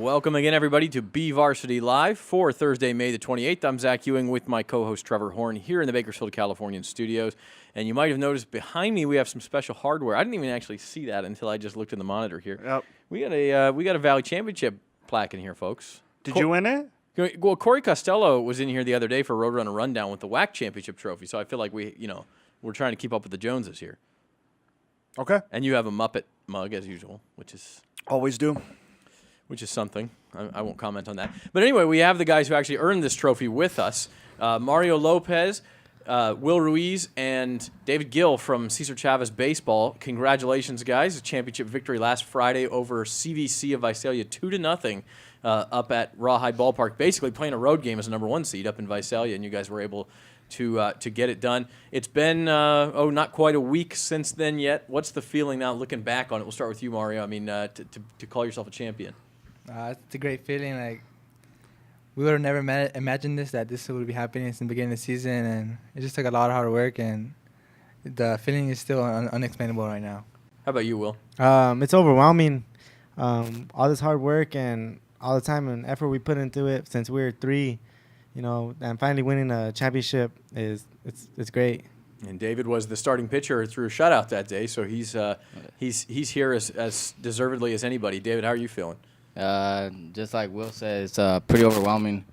Welcome again, everybody, to BVarsity Live for Thursday, May the 28th. I'm Zach Ewing with my co-host Trevor Horn here in the Bakersfield, Californian studios. And you might have noticed behind me we have some special hardware. I didn't even actually see that until I just looked in the monitor here. Yep. We got a Valley Championship plaque in here, folks. Did you win it? Well, Corey Costello was in here the other day for Roadrunner Rundown with the WAC Championship trophy. So I feel like we're trying to keep up with the Joneses here. Okay. And you have a Muppet mug as usual, which is Always do. something. I won't comment on that. But anyway, we have the guys who actually earned this trophy with us. Mario Lopez, Will Ruiz, and David Gill from Chavez Baseball. Congratulations, guys. A championship victory last Friday over CVC of Visalia, 2-0 up at Rawhide Ballpark, basically playing a road game as a number 1 seed up in Visalia, and you guys were able to get it done. It's been, not quite a week since then yet. What's the feeling now looking back on it? We'll start with you, Mario. I mean, to call yourself a champion. It's a great feeling. Like, we would have never imagined that this would be happening since the beginning of the season, and it just took a lot of hard work, and the feeling is still unexplainable right now. How about you, Will? It's overwhelming. All this hard work and all the time and effort we put into it since we were 3, and finally winning a championship it's great. And David was the starting pitcher through a shutout that day, so he's here as deservedly as anybody. David, how are you feeling? Just like Will said, it's pretty overwhelming.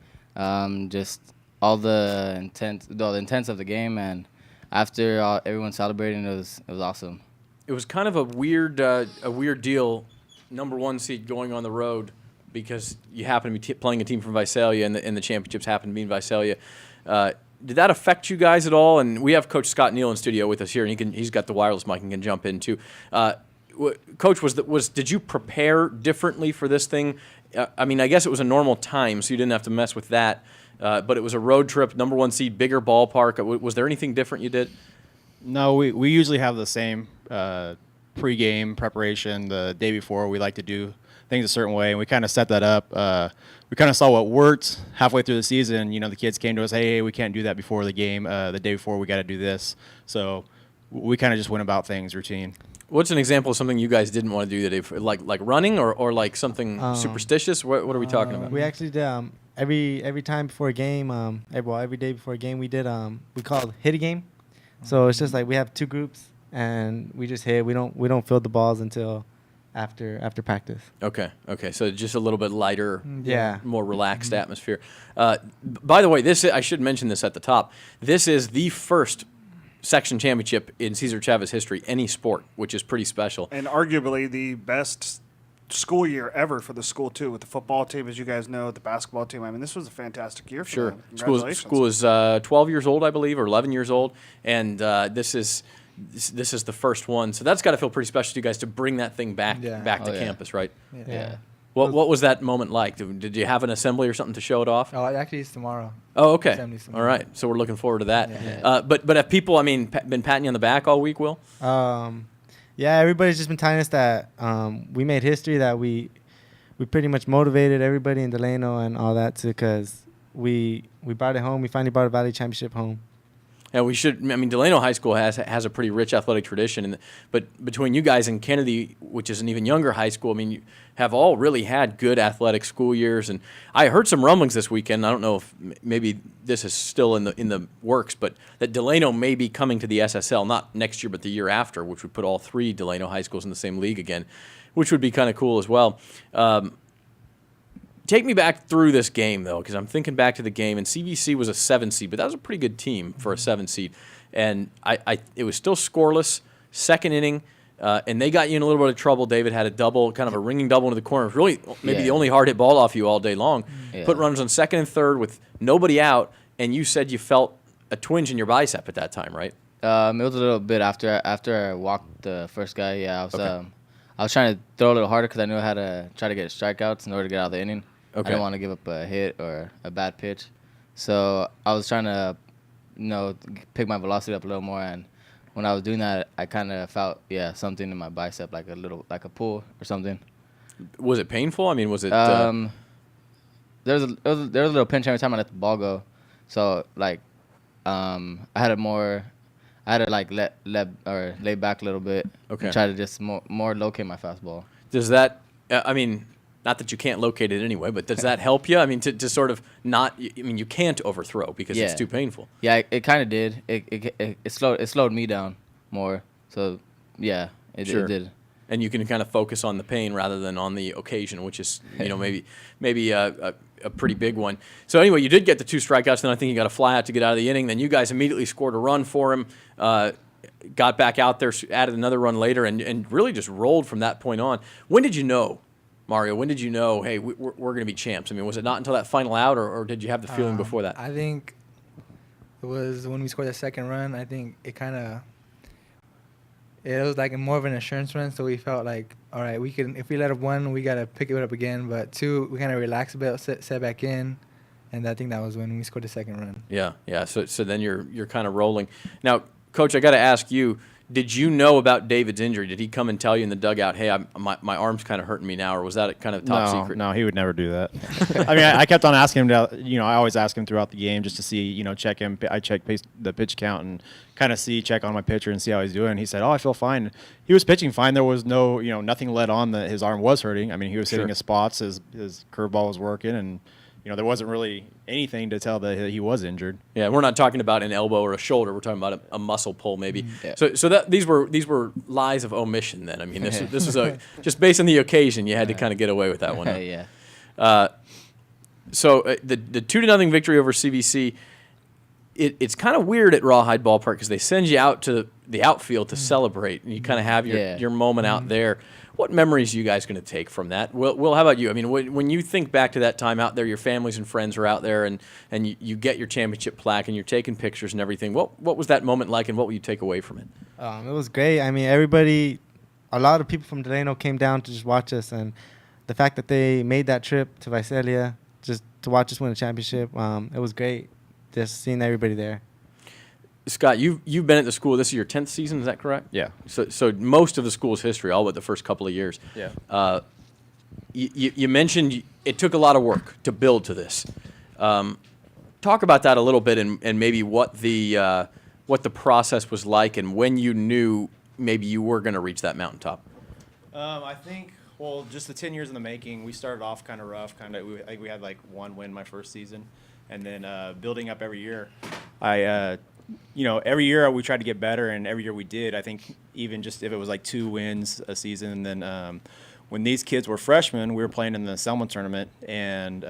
Just all the intent of the game, and after everyone celebrating, it was awesome. It was kind of a weird deal, number 1 seed going on the road, because you happen to be playing a team from Visalia, and the championships happen to be in Visalia. Did that affect you guys at all? And we have Coach Scott Neal in studio with us here, and he's got the wireless mic and can jump in too. Coach, did you prepare differently for this thing? I mean, I guess it was a normal time, so you didn't have to mess with that. But it was a road trip, number 1 seed, bigger ballpark. Was there anything different you did? No, we usually have the same pregame preparation the day before. We like to do things a certain way, and we kind of set that up. We kind of saw what worked halfway through the season. The kids came to us, hey, we can't do that before the game. The day before, we got to do this. So we kind of just went about things routine. What's an example of something you guys didn't want to do today, like running or like something superstitious? What are we talking about? We actually did every time before a game, every day before a game, we did we called hit a game. So it's just like we have 2 groups and we just hit. We don't field the balls until after practice. Okay. So just a little bit lighter, more relaxed atmosphere. By the way, I should mention this at the top. This is the first section championship in Cesar Chavez history, any sport, which is pretty special. And arguably the best school year ever for the school, too, with the football team, as you guys know, the basketball team. I mean, this was a fantastic year for them. Congratulations. School is 12 years old, I believe, or 11 years old, and this is the first one. So that's got to feel pretty special to you guys to bring that thing back to campus, right? Yeah. What was that moment like? Did you have an assembly or something to show it off? Oh, actually, it's tomorrow. Oh, okay. Assembly's tomorrow. All right. So we're looking forward to that. Yeah. But have people, been patting you on the back all week, Will? Yeah, everybody's just been telling us that we made history, that we pretty much motivated everybody in Delano and all that too, because we brought it home. We finally brought a Valley Championship home. And we should. Delano High School has a pretty rich athletic tradition, but between you guys and Kennedy, which is an even younger high school, you have all really had good athletic school years. And I heard some rumblings this weekend. I don't know if maybe this is still in the works, but that Delano may be coming to the SSL, not next year, but the year after, which would put all 3 Delano high schools in the same league again, which would be kind of cool as well. Take me back through this game, though, because I'm thinking back to the game, and CVC was a 7 seed, but that was a pretty good team for a 7 seed. And it was still scoreless, second inning, and they got you in a little bit of trouble. David had a double, kind of a ringing double into the corner. It was really maybe the only hard hit ball off you all day long. Yeah. Put runners on second and third with nobody out, and you said you felt a twinge in your bicep at that time, right? It was a little bit after I walked the first guy. Yeah, I was trying to throw a little harder because I knew I had to try to get strikeouts in order to get out of the inning. Okay. I didn't want to give up a hit or a bad pitch. So I was trying to, pick my velocity up a little more. And when I was doing that, I kind of felt, something in my bicep, like a pull or something. Was it painful? Was it? There was a little pinch every time I let the ball go. So I had to lay back a little bit. Okay. And try to just more locate my fastball. Does that? Not that you can't locate it anyway, but does that help you? I mean, to sort of not. I mean, you can't overthrow because it's too painful. Yeah, it kind of did. It slowed me down more. So yeah, it did. And you can kind of focus on the pain rather than on the occasion, which is maybe a pretty big one. So anyway, you did get the 2 strikeouts. Then I think you got a fly out to get out of the inning. Then you guys immediately scored a run for him. Got back out there, added another run later, and really just rolled from that point on. When did you know, Mario? When did you know, hey, we're going to be champs? I mean, was it not until that final out, or did you have the feeling before that? I think it was when we scored the second run. I think it was like more of an assurance run, so we felt like, all right, we can. If we let up 1, we got to pick it up again. But 2, we kind of relaxed a bit, set back in, and I think that was when we scored the second run. Yeah. So then you're kind of rolling. Now, Coach, I got to ask you, did you know about David's injury? Did he come and tell you in the dugout, hey, my arm's kind of hurting me now, or was that kind of top secret? No, he would never do that. I mean, I kept on asking him to, I always ask him throughout the game just to see, check him. I check the pitch count and kind of check on my pitcher and see how he's doing. He said, I feel fine. He was pitching fine. There was no, nothing led on that his arm was hurting. I mean, he was hitting his spots. His curveball was working, and there wasn't really anything to tell that he was injured. Yeah, we're not talking about an elbow or a shoulder. We're talking about a muscle pull, maybe. Yeah. So that these were lies of omission. Then I mean, this was just based on the occasion. You had to kind of get away with that one. Yeah. So the 2-0 victory over CVC. It's kind of weird at Rawhide Ballpark because they send you out to the outfield to celebrate, and you kind of have your moment out there. What memories are you guys going to take from that? Will, how about you? I mean, when you think back to that time out there, your families and friends are out there, and you get your championship plaque, and you're taking pictures and everything. What was that moment like, and what will you take away from it? It was great. I mean, a lot of people from Delano came down to just watch us, and the fact that they made that trip to Visalia just to watch us win a championship, it was great just seeing everybody there. Scott, you've been at the school. This is your 10th season, is that correct? Yeah. So most of the school's history, all but the first couple of years. Yeah. You mentioned it took a lot of work to build to this. Talk about that a little bit, and maybe what the process was like, and when you knew maybe you were going to reach that mountaintop. I think, just the 10 years in the making. We started off kind of rough. We had like 1 win my first season, and then building up every year. Every year we tried to get better, and every year we did. I think even just if it was like 2 wins a season, then when these kids were freshmen, we were playing in the Selma tournament, and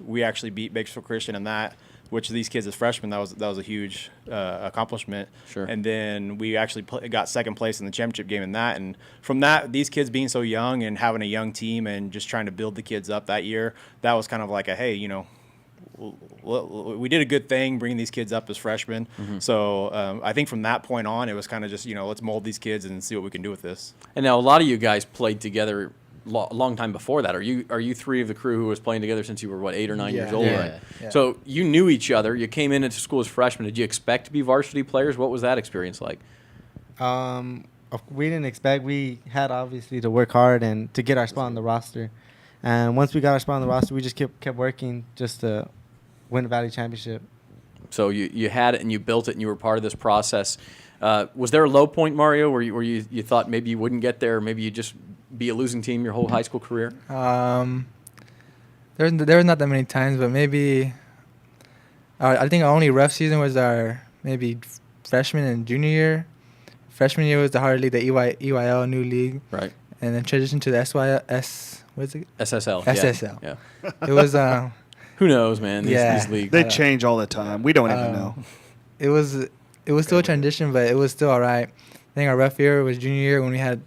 we actually beat Bakersfield Christian in that, which these kids as freshmen, that was a huge accomplishment. Sure. And then we actually got second place in the championship game in that. And from that, these kids being so young and having a young team and just trying to build the kids up that year, that was kind of like we did a good thing bringing these kids up as freshmen. Mm-hmm. So I think from that point on, it was kind of just, let's mold these kids and see what we can do with this. And now a lot of you guys played together a long time before that. Are you 3 of the crew who was playing together since you were, 8 or 9 years old? Yeah. Right? So you knew each other. You came into school as freshmen. Did you expect to be varsity players? What was that experience like? We didn't expect. We had obviously to work hard and to get our spot on the roster. And once we got our spot on the roster, we just kept working just to win the Valley Championship. So you had it and you built it and you were part of this process. Was there a low point, Mario, where you thought maybe you wouldn't get there, or maybe you'd just be a losing team your whole high school career? There was not that many times, but maybe I think our only rough season was our maybe freshman and junior year. Freshman year was the hard league, the EYL new league. Right. And then transition to the what is it? SSL. SSL. Yeah. It was who knows, man? These leagues. They change all the time. We don't even know. It was still a transition, but it was still all right. I think our rough year was junior year when we had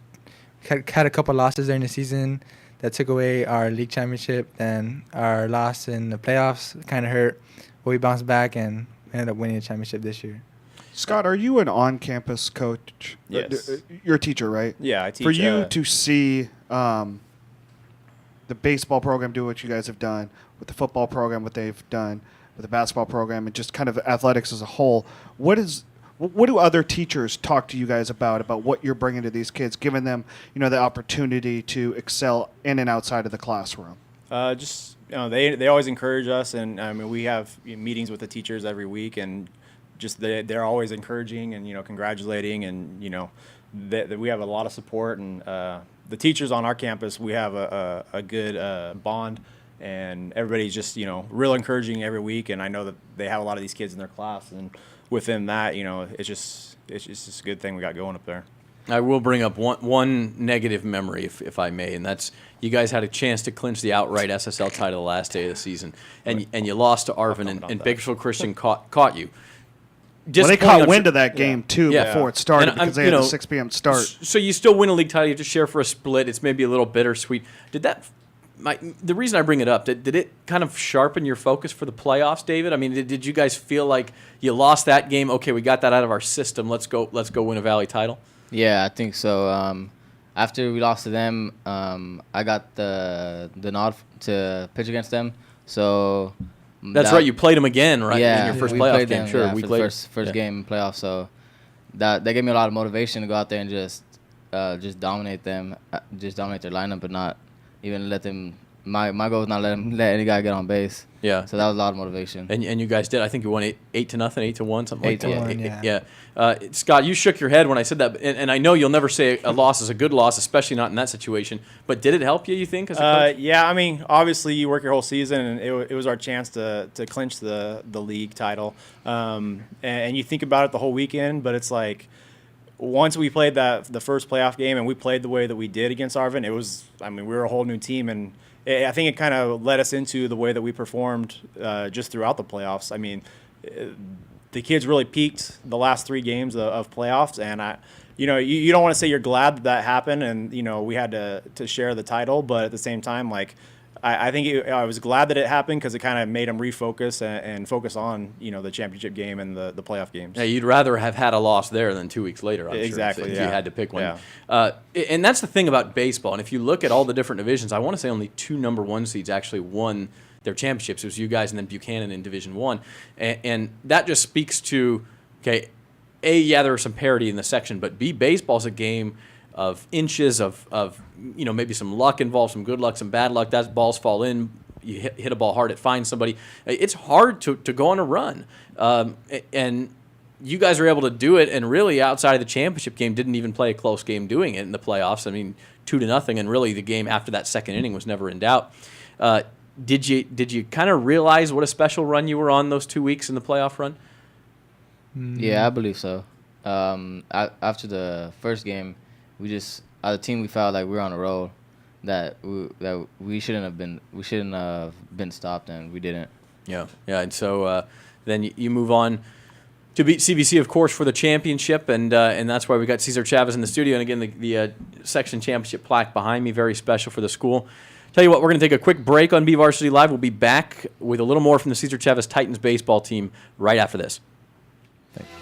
a couple losses during the season that took away our league championship. Then our loss in the playoffs kind of hurt, but we bounced back and ended up winning the championship this year. Scott, are you an on-campus coach? Yes. You're a teacher, right? Yeah, I teach. For you to see the baseball program do what you guys have done, with the football program what they've done, with the basketball program, and just kind of athletics as a whole, what do other teachers talk to you guys about what you're bringing to these kids, giving them the opportunity to excel in and outside of the classroom? They always encourage us, and I mean we have meetings with the teachers every week, and just they're always encouraging and congratulating, and that we have a lot of support, and the teachers on our campus, we have a good bond, and everybody's just real encouraging every week. And I know that they have a lot of these kids in their class, and within that, it's just a good thing we got going up there. I will bring up one negative memory, if I may, and that's you guys had a chance to clinch the outright SSL title the last day of the season, and you lost to Arvin, and Bakersfield Christian caught you. Well, they caught wind of that game, too, Yeah. before it started And because they had a 6 p.m. start. So you still win a league title. You have to share for a split. It's maybe a little bittersweet. The reason I bring it up, did it kind of sharpen your focus for the playoffs, David? I mean, did you guys feel like you lost that game? Okay, we got that out of our system. Let's go win a Valley title. Yeah, I think so. After we lost to them, I got the nod to pitch against them. So that's right. You played them again, right? Yeah, in your first we playoff played game. them, Sure, yeah, we for played the first game in playoff. So that gave me a lot of motivation to go out there and just dominate them, just dominate their lineup, but not even let them. My goal was not let any guy get on base. Yeah. So that was a lot of motivation. And you guys did. I think you won 8-0, 8-1, something like that. 8-1, yeah. Scott, you shook your head when I said that, and I know you'll never say a loss is a good loss, especially not in that situation. But did it help you think, as a coach? Yeah, I mean, obviously you work your whole season, and it was our chance to clinch the league title. And you think about it the whole weekend, but it's like once we played the first playoff game and we played the way that we did against Arvin, we were a whole new team, and I think it kind of led us into the way that we performed just throughout the playoffs. I mean, the kids really peaked the last 3 games of playoffs, and you don't want to say you're glad that happened, and we had to share the title, but at the same time, like I think I was glad that it happened because it kind of made them refocus and focus on the championship game and the playoff games. Yeah, you'd rather have had a loss there than 2 weeks later. I'm Exactly, sure, if yeah. you had to pick one. Yeah. And that's the thing about baseball. And if you look at all the different divisions, I want to say only 2 number 1 seeds actually won their championships. It was you guys and then Buchanan in Division 1. And that just speaks to, okay, A, yeah, there was some parity in the section, but B, baseball's a game of inches, of maybe some luck involved, some good luck, some bad luck. That balls fall in. You hit a ball hard, it finds somebody. It's hard to go on a run. And you guys were able to do it, and really outside of the championship game, didn't even play a close game doing it in the playoffs. I mean, 2-0, and really the game after that second inning was never in doubt. Did you kind of realize what a special run you were on those 2 weeks in the playoff run? Yeah, I believe so. After the first game, as a team, we felt like we were on a roll that we shouldn't have been stopped, and we didn't. Yeah. And so then you move on to beat CBC, of course, for the championship, and that's why we got Cesar Chavez in the studio. And again, the section championship plaque behind me, very special for the school. Tell you what, we're going to take a quick break on BVarsity Live. We'll be back with a little more from the Cesar Chavez Titans baseball team right after this. Thank you.